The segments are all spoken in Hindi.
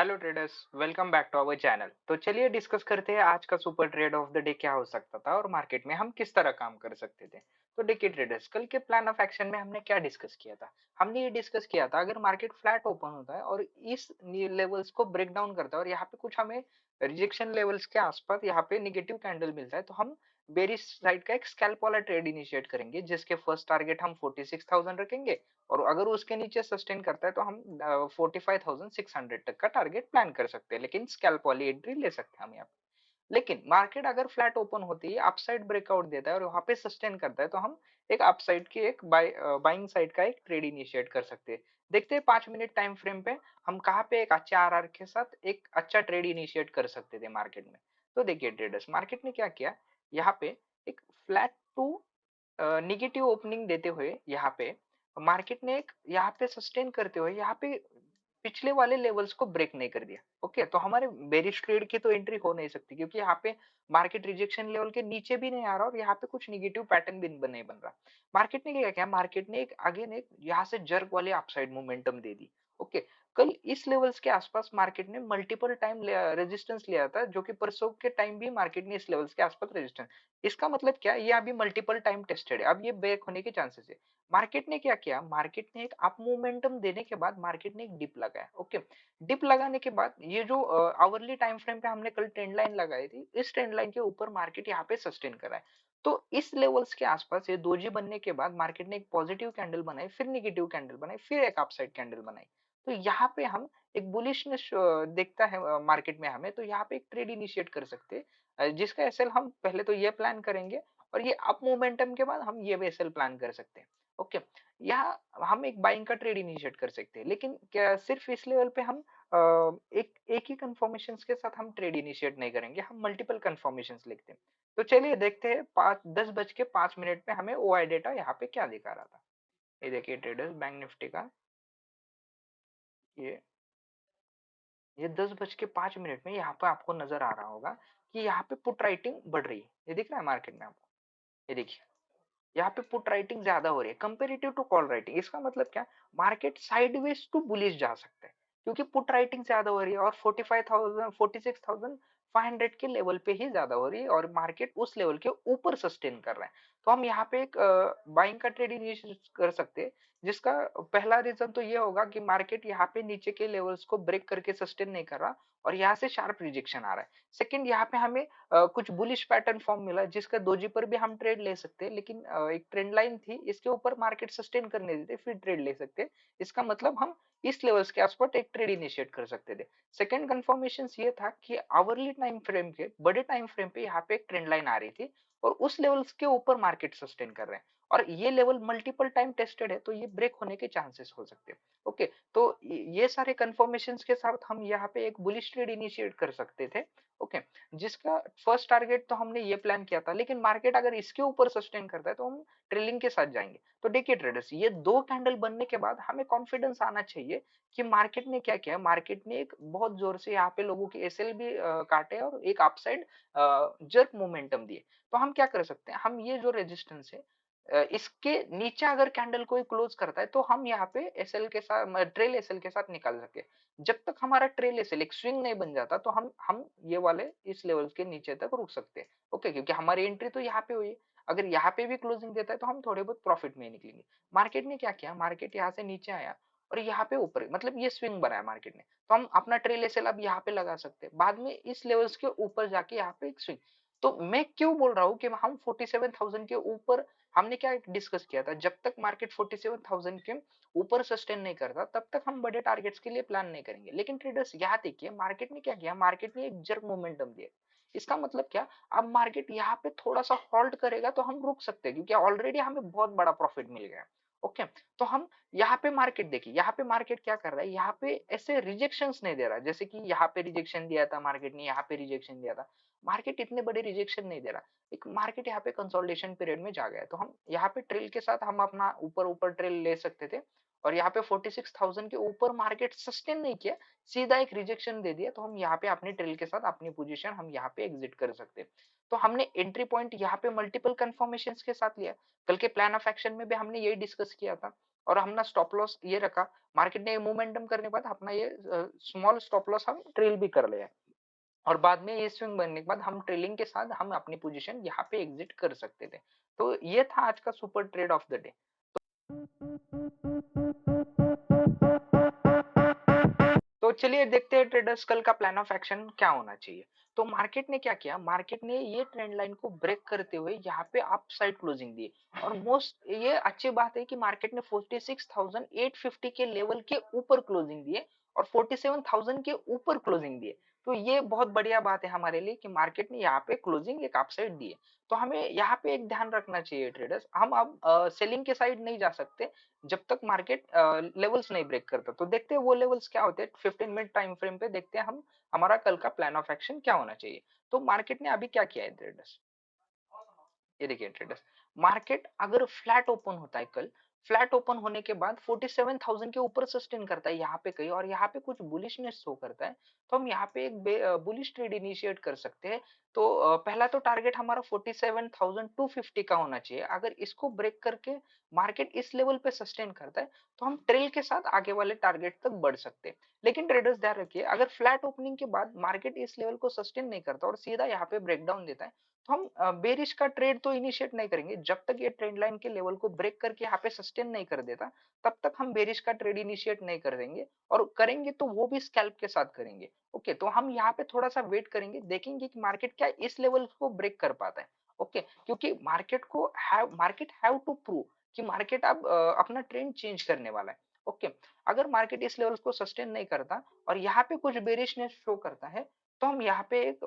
Hello traders, welcome back to our channel. तो चलिए डिस्कस करते हैं आज का super trade of the day क्या हो सकता था और मार्केट में हम किस तरह काम कर सकते थे। तो देखिए ट्रेडर्स, कल के प्लान ऑफ एक्शन में हमने क्या डिस्कस किया था। हमने ये डिस्कस किया था अगर मार्केट फ्लैट ओपन होता है और इस लेवल्स को ब्रेक डाउन करता है और यहाँ पे कुछ हमें रिजेक्शन लेवल्स के आसपास यहाँ पे निगेटिव कैंडल मिलता है, तो हम बेरिश साइड का एक स्कैल्प वाला ट्रेड इनिशिएट करेंगे, जिसके फर्स्ट टारगेट हम 46,000 रखेंगे और अगर उसके नीचे सस्टेन करता है तो हम 45,600 तक का टारगेट प्लान कर सकते हैं, लेकिन स्कैल्प वाली एंट्री ले सकते हैं हम यहाँ पे। लेकिन मार्केट अगर फ्लैट ओपन होती है, अपसाइड ब्रेकआउट देता है और वहां पे सस्टेन करता है, तो हम एक अपसाइड की एक बाइंग साइड का एक ट्रेड इनिशिएट कर सकते हैं। देखते हैं 5 मिनट टाइम फ्रेम पे हम कहाँ पे एक अच्छे आरआर के साथ एक अच्छा ट्रेड इनिशिएट कर सकते थे मार्केट में। तो देखिए ट्रेडर्स, मार्केट ने क्या किया, यहाँ पे एक फ्लैट टू निगेटिव ओपनिंग देते हुए यहाँ पे मार्केट ने एक यहाँ पे सस्टेन करते हुए यहाँ पे पिछले वाले लेवल्स को ब्रेक नहीं कर दिया। ओके, तो हमारे बेरिश ट्रेड की तो एंट्री हो नहीं सकती, क्योंकि यहाँ पे मार्केट रिजेक्शन लेवल के नीचे भी नहीं आ रहा और यहाँ पे कुछ निगेटिव पैटर्न भी नहीं बन रहा। मार्केट ने क्या किया, मार्केट ने एक अगेन एक यहाँ से जर्क वाले अपसाइड मोमेंटम दे दी। ओके, कल इस लेवल्स के आसपास मार्केट ने मल्टीपल टाइम रेजिस्टेंस लिया था, जो कि परसों के टाइम भी मार्केट ने इस लेवल्स के आसपास रेजिस्टेंस। इसका मतलब क्या है, ये अभी मल्टीपल टाइम टेस्टेड है, अब ये ब्रेक होने के चांसेस है। मार्केट ने क्या किया, मार्केट ने एक अप मोमेंटम देने के बाद मार्केट ने एक डिप लगाया। ओके, डिप लगाने के बाद ये जो आवरली टाइम फ्रेम पे हमने कल ट्रेंड लाइन लगाई थी, इस ट्रेंड लाइन के ऊपर मार्केट यहाँ पे सस्टेन कर रहा है। तो इस लेवल्स के आसपास ये दोजी बनने के बाद मार्केट ने एक पॉजिटिव कैंडल बनाई, फिर निगेटिव कैंडल बनाई, फिर एक अपसाइड कैंडल बनाई। तो यहाँ पे हम एक बुलिशनेस देखता है मार्केट में हमें, तो यहाँ पे एक ट्रेड इनिशिएट कर सकते हैं, जिसका एसएल हम पहले तो ये प्लान करेंगे और ये अप मोमेंटम के बाद हम ये भी एसएल प्लान कर सकते हैं। ओके, यहाँ हम एक बाइंग का ट्रेड इनिशिएट कर सकते हैं, लेकिन क्या सिर्फ इस लेवल पे हम एक एक ही कंफर्मेशन के साथ हम ट्रेड इनिशिएट नहीं करेंगे, हम मल्टीपल कंफर्मेशन लिखते हैं। तो चलिए देखते हैं 10:05 में हमें ओआई डेटा यहाँ पे क्या दिखा रहा था। ये देखिए ट्रेडर्स, बैंक निफ्टी का ये ये 10:05 में यहाँ पे आपको नजर आ रहा होगा कि यहाँ पे पुट राइटिंग बढ़ रही है। ये दिख रहा है मार्केट में आपको, ये देखिए यहाँ पे पुट राइटिंग ज्यादा हो रही है कंपेरेटिव टू कॉल राइटिंग। इसका मतलब क्या, मार्केट साइडवेज टू बुलिश जा सकता है, क्योंकि पुट राइटिंग ज्यादा हो रही है और 45,000 46,500 के लेवल पे ही ज्यादा हो रही है और मार्केट उस लेवल के ऊपर सस्टेन कर रहा है। तो हम यहाँ पे एक बाइंग का ट्रेड इनिशिएट कर सकते हैं, जिसका पहला रीजन तो ये होगा कि मार्केट यहाँ पे नीचे के लेवल्स को ब्रेक करके सस्टेन नहीं कर रहा और यहाँ से शार्प रिजेक्शन आ रहा है। सेकंड, यहाँ पे हमें कुछ बुलिश पैटर्न फॉर्म मिला, जिसका दोजी पर भी हम ट्रेड ले सकते हैं, लेकिन एक ट्रेंड लाइन थी, इसके ऊपर मार्केट सस्टेन करने देते फिर ट्रेड ले सकते हैं। इसका मतलब हम इस लेवल्स के आसपास एक ट्रेड इनिशिएट कर सकते थे। सेकंड कंफर्मेशन ये था कि आवरली टाइम फ्रेम के बड़े टाइम फ्रेम पे यहाँ पे एक ट्रेंड लाइन आ रही थी और उस लेवल्स के ऊपर मार्केट सस्टेन कर रहे हैं और ये लेवल मल्टीपल टाइम टेस्टेड है, तो ये ब्रेक होने के चांसेस हो सकते हैं। ओके, तो ये सारे कंफर्मेशन के साथ हम यहाँ पे एक बुलिश ट्रेड इनिशिएट कर सकते थे। ओके, जिसका फर्स्ट टारगेट तो हमने ये प्लान किया था, लेकिन मार्केट अगर इसके ऊपर सस्टेन करता है तो हम ट्रेलिंग के साथ जाएंगे। तो देखिए ट्रेडर्स, ये दो कैंडल बनने के बाद हमें कॉन्फिडेंस आना चाहिए कि मार्केट ने क्या किया, मार्केट ने एक बहुत जोर से यहाँ पे लोगों की एसएल भी काटे और एक अपसाइड जर्क मोमेंटम दिए। तो हम क्या कर सकते हैं, हम ये जो रेजिस्टेंस है इसके नीचे अगर कैंडल कोई क्लोज करता है तो हम यहाँ पे एसएल के साथ ट्रेल एसएल के साथ निकाल सके। जब तक हमारा ट्रेल एसएल एक स्विंग नहीं बन जाता तो हम ये वाले इस लेवल के नीचे तक रुक सकते हैं। ओके, क्योंकि हमारी एंट्री तो यहाँ पे हुई है, अगर यहाँ पे भी क्लोजिंग देता है तो हम थोड़े बहुत प्रॉफिट में ही निकलेंगे। मार्केट ने क्या किया, मार्केट यहाँ से नीचे आया और यहाँ पे ऊपर, मतलब ये स्विंग बनाया मार्केट ने, तो हम अपना ट्रेल एसएल अब यहाँ पे लगा सकते हैं, बाद में इस लेवल्स के ऊपर जाके यहाँ पे एक स्विंग। तो मैं क्यों बोल रहा हूँ कि हम 47,000 के ऊपर, हमने क्या डिस्कस किया था, जब तक मार्केट 47,000 के ऊपर सस्टेन नहीं करता तब तक हम बड़े टारगेट्स के लिए प्लान नहीं करेंगे। लेकिन ट्रेडर्स यहाँ देखिए, मार्केट ने क्या किया, मार्केट ने एक जर्क मोमेंटम दिया। इसका मतलब क्या, अब मार्केट यहाँ पे थोड़ा सा हॉल्ट करेगा तो हम रुक सकते हैं, क्योंकि ऑलरेडी हमें बहुत बड़ा प्रॉफिट मिल गया। ओके, तो हम यहाँ पे मार्केट देखिए, यहाँ पे मार्केट क्या कर रहा है, यहाँ पे ऐसे रिजेक्शंस नहीं दे रहा, जैसे कि यहाँ पे रिजेक्शन दिया था मार्केट ने, यहाँ पे रिजेक्शन दिया था। मार्केट इतने बड़े रिजेक्शन नहीं दे रहा, एक मार्केट यहाँ पे कंसोलिडेशन पीरियड में जा गया है, तो हम यहाँ पे ट्रेल के साथ हम अपना ऊपर ऊपर ट्रेल ले सकते थे और यहाँ पे 46,000 के ऊपर मार्केट सस्टेन नहीं किया, सीधा एक रिजेक्शन दे दिया, तो हम यहाँ पे अपनी ट्रेल के साथ अपनी पोजीशन हम यहाँ पे एग्जिट कर सकते हैं। तो हमने एंट्री पॉइंट यहाँ पे मल्टीपल कंफर्मेशन के साथ लिया। कल के प्लान ऑफ एक्शन में भी हमने यही डिस्कस किया था और हमने स्टॉप लॉस ये रखा, मार्केट ने मोमेंटम करने के बाद अपना ये स्मॉल स्टॉप लॉस हम ट्रेल भी कर लिया और बाद में ये स्विंग बनने के बाद हम ट्रेलिंग के साथ हम अपनी पोजीशन यहाँ पे एग्जिट कर सकते थे। तो ये था आज का super trade of the day. तो चलिए देखते हैं ट्रेडर्स कल का प्लान ऑफ एक्शन क्या होना चाहिए। तो मार्केट ने क्या किया, मार्केट ने ये ट्रेंड लाइन को ब्रेक करते हुए यहाँ पे अप साइड क्लोजिंग दी और मोस्ट ये अच्छी बात है कि मार्केट ने 46,850 के लेवल के ऊपर क्लोजिंग दिए और 47,000 के ऊपर क्लोजिंग दिए। तो ये बहुत बढ़िया बात है हमारे लिए कि मार्केट ने यहाँ पे क्लोजिंग एक अपसाइड दी है। तो हमें यहाँ पे एक ध्यान रखना चाहिए ट्रेडर्स, हम अब सेलिंग के साइड नहीं जा सकते जब तक मार्केट लेवल्स नहीं ब्रेक करता। तो देखते हैं वो लेवल्स क्या होते हैं 15 मिनट टाइम फ्रेम पे, देखते हैं हम हमारा कल का प्लान ऑफ एक्शन क्या होना चाहिए। तो मार्केट ने अभी क्या किया है ट्रेडर्स, ये देखिए ट्रेडर्स, मार्केट अगर फ्लैट ओपन होता है कल, फ्लैट ओपन होने के बाद 47,000 के ऊपर सस्टेन करता है यहाँ पे कहीं और यहाँ पे कुछ बुलिशनेस शो करता है, तो हम यहाँ पे एक बुलिश ट्रेड इनिशिएट कर सकते हैं। तो पहला तो टारगेट हमारा 47,250 का होना चाहिए। अगर इसको ब्रेक करके मार्केट इस लेवल पे सस्टेन करता है तो हम ट्रेल के साथ आगे वाले टारगेट तक बढ़ सकते हैं। लेकिन ट्रेडर्स ध्यान रखिए, अगर फ्लैट ओपनिंग के बाद मार्केट इस लेवल को सस्टेन नहीं करता और सीधा यहाँ पे ब्रेकडाउन देता है, तो हम बेरिश का ट्रेड तो इनिशिएट नहीं करेंगे जब तक ये ट्रेंड लाइन के लेवल को ब्रेक करके यहाँ पे सस्टेन नहीं कर देता। तब तक हम बेरिश का ट्रेड इनिशिएट नहीं कर देंगे और करेंगे तो वो भी स्कैल्प के साथ करेंगे। ओके, तो हम यहाँ पे थोड़ा सा वेट करेंगे, देखेंगे कि मार्केट क्या इस लेवल को ब्रेक कर पाता है। ओके, क्योंकि मार्केट हैव टू प्रूव कि मार्केट अब अपना ट्रेंड चेंज करने वाला है। ओके, अगर मार्केट इस लेवल को सस्टेन नहीं करता और यहाँ पे कुछ बेरिशनेस शो करता है, तो हम यहाँ पे एक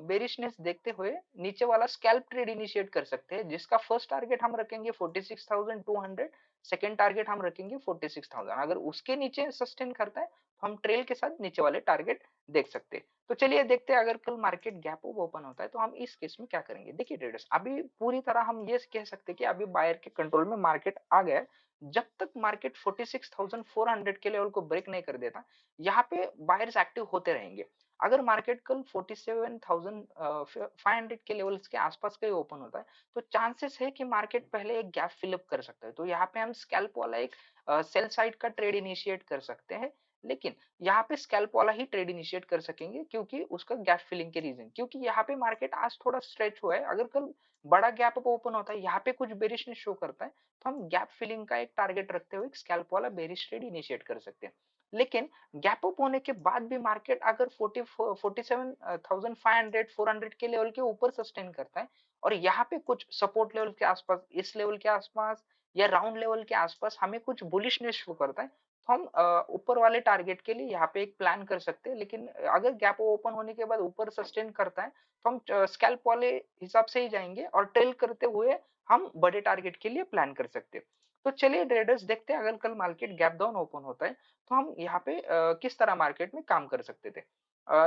बेरिशनेस देखते हुए नीचे वाला स्कैल्प ट्रेड इनिशिएट कर सकते हैं, जिसका फर्स्ट टारगेट हम रखेंगे 46,200, सेकंड टारगेट हम रखेंगे 46,000। अगर उसके नीचे सस्टेन करता है तो हम ट्रेल के साथ नीचे वाले टारगेट देख सकते हैं। तो चलिए देखते हैं अगर कल मार्केट गैप अप ओपन होता है तो हम इस केस में क्या करेंगे। देखिए ट्रेडर्स, अभी पूरी तरह हम ये कह सकते हैं कि अभी बायर के कंट्रोल में मार्केट आ गया है। जब तक मार्केट 46,400 के लेवल को ब्रेक नहीं कर देता, यहाँ पे बायर्स एक्टिव होते रहेंगे। अगर मार्केट कल 47,500 के लेवल्स के आसपास का ही ओपन होता है तो चांसेस है कि मार्केट पहले एक गैप फिलअप कर सकता है। तो यहाँ पे हम स्कैल्प वाला एक सेल साइड का ट्रेड इनिशिएट कर सकते हैं, लेकिन यहाँ पे स्कैल्प वाला ही ट्रेड इनिशिएट कर सकेंगे क्योंकि उसका गैप फिलिंग के रीजन, क्योंकि यहाँ पे मार्केट आज थोड़ा स्ट्रेच हुआ है। अगर कल बड़ा गैप अप ओपन होता है, यहाँ पे कुछ बेरिशनेस शो करता है, तो हम गैप फिलिंग का एक टारगेट रखते हुए स्कैल्प वाला बेरिश ट्रेड इनिशिएट कर सकते हैं। लेकिन गैप अप होने के बाद भी मार्केट अगर 47,500 400 के लेवल के ऊपर सस्टेन करता है और यहाँ पे कुछ सपोर्ट लेवल के आसपास, इस लेवल के आसपास या राउंड लेवल के आसपास हमें कुछ बुलिशनेस शो करता है, तो हम ऊपर वाले टारगेट के लिए यहाँ पे एक प्लान कर सकते हैं। लेकिन अगर गैप ओपन होने के बाद ऊपर सस्टेन करता है तो हम स्कैल्प वाले हिसाब से ही जाएंगे और ट्रेल करते हुए हम बड़े टारगेट के लिए प्लान कर सकते हैं। तो चलिए ट्रेडर्स देखते हैं अगर कल मार्केट गैप डाउन ओपन होता है तो हम यहाँ पे किस तरह मार्केट में काम कर सकते थे।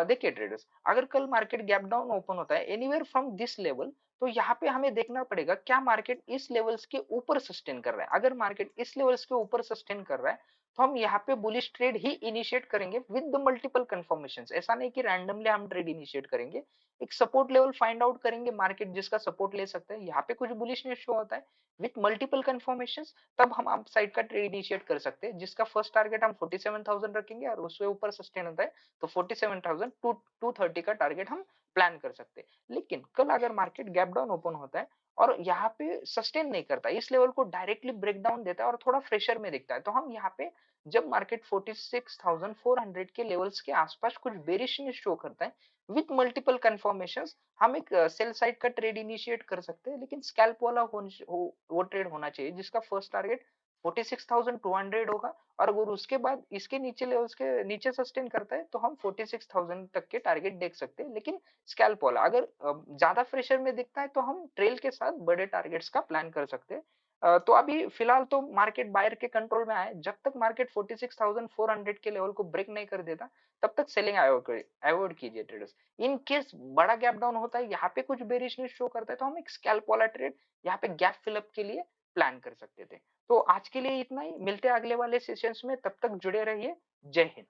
देखिए ट्रेडर्स, अगर कल मार्केट गैप डाउन ओपन होता है एनीवेयर फ्रॉम दिस लेवल, तो यहाँ पे हमें देखना पड़ेगा क्या मार्केट इस लेवल्स के ऊपर सस्टेन कर रहा है। अगर मार्केट इस लेवल्स के ऊपर सस्टेन कर रहा है तो हम यहाँ पे बुलिश ट्रेड ही इनिशिएट करेंगे विद द मल्टीपल कंफर्मेशंस। ऐसा नहीं कि रैंडमली हम ट्रेड इनिशिएट करेंगे, एक सपोर्ट लेवल फाइंड आउट करेंगे मार्केट जिसका सपोर्ट ले सकता है, यहाँ पे कुछ बुलिशनेस शो होता है विद मल्टीपल कंफर्मेशंस, तब हम अप साइड का ट्रेड इनिशिएट कर सकते हैं जिसका फर्स्ट टारगेट हम 47,000 रखेंगे और उससे ऊपर सस्टेन होता है तो 47,230 का टारगेट हम प्लान कर सकते हैं। लेकिन कल अगर मार्केट गैप डाउन ओपन होता है और यहाँ पे सस्टेन नहीं करता, इस लेवल को डायरेक्टली ब्रेक डाउन देता है और थोड़ा फ्रेशर में दिखता है, तो हम यहाँ पे जब मार्केट 46,400 के लेवल्स के आसपास कुछ बेरिशनेस शो करता है विथ मल्टीपल कंफर्मेशंस, हम एक सेल साइड का ट्रेड इनिशिएट कर सकते हैं। लेकिन स्कैल्प वाला वो ट्रेड होना चाहिए जिसका फर्स्ट टारगेट 46,200 होगा और अगर उसके बाद इसके नीचे लेवल्स के नीचे सस्टेन करता है तो हम 46,000 तक के टारगेट देख सकते हैं। लेकिन स्कैल्प वाला अगर ज्यादा प्रेशर में दिखता है तो हम ट्रेल के साथ बड़े टारगेट्स का प्लान कर सकते हैं। तो अभी फिलहाल तो मार्केट बायर के कंट्रोल में आए, जब तक मार्केट 46,400 के लेवल को ब्रेक नहीं कर देता तब तक सेलिंग अवॉइड कीजिए ट्रेडर्स। इन केस बड़ा गैप डाउन होता है, यहाँ पे कुछ बेरिशनेस शो करता है, तो हम एक स्कैल्प वाला ट्रेड यहाँ पे गैप फिलअप के लिए प्लान कर सकते थे। तो आज के लिए इतना ही, मिलते हैं अगले वाले सेशंस में, तब तक जुड़े रहिए। जय हिंद।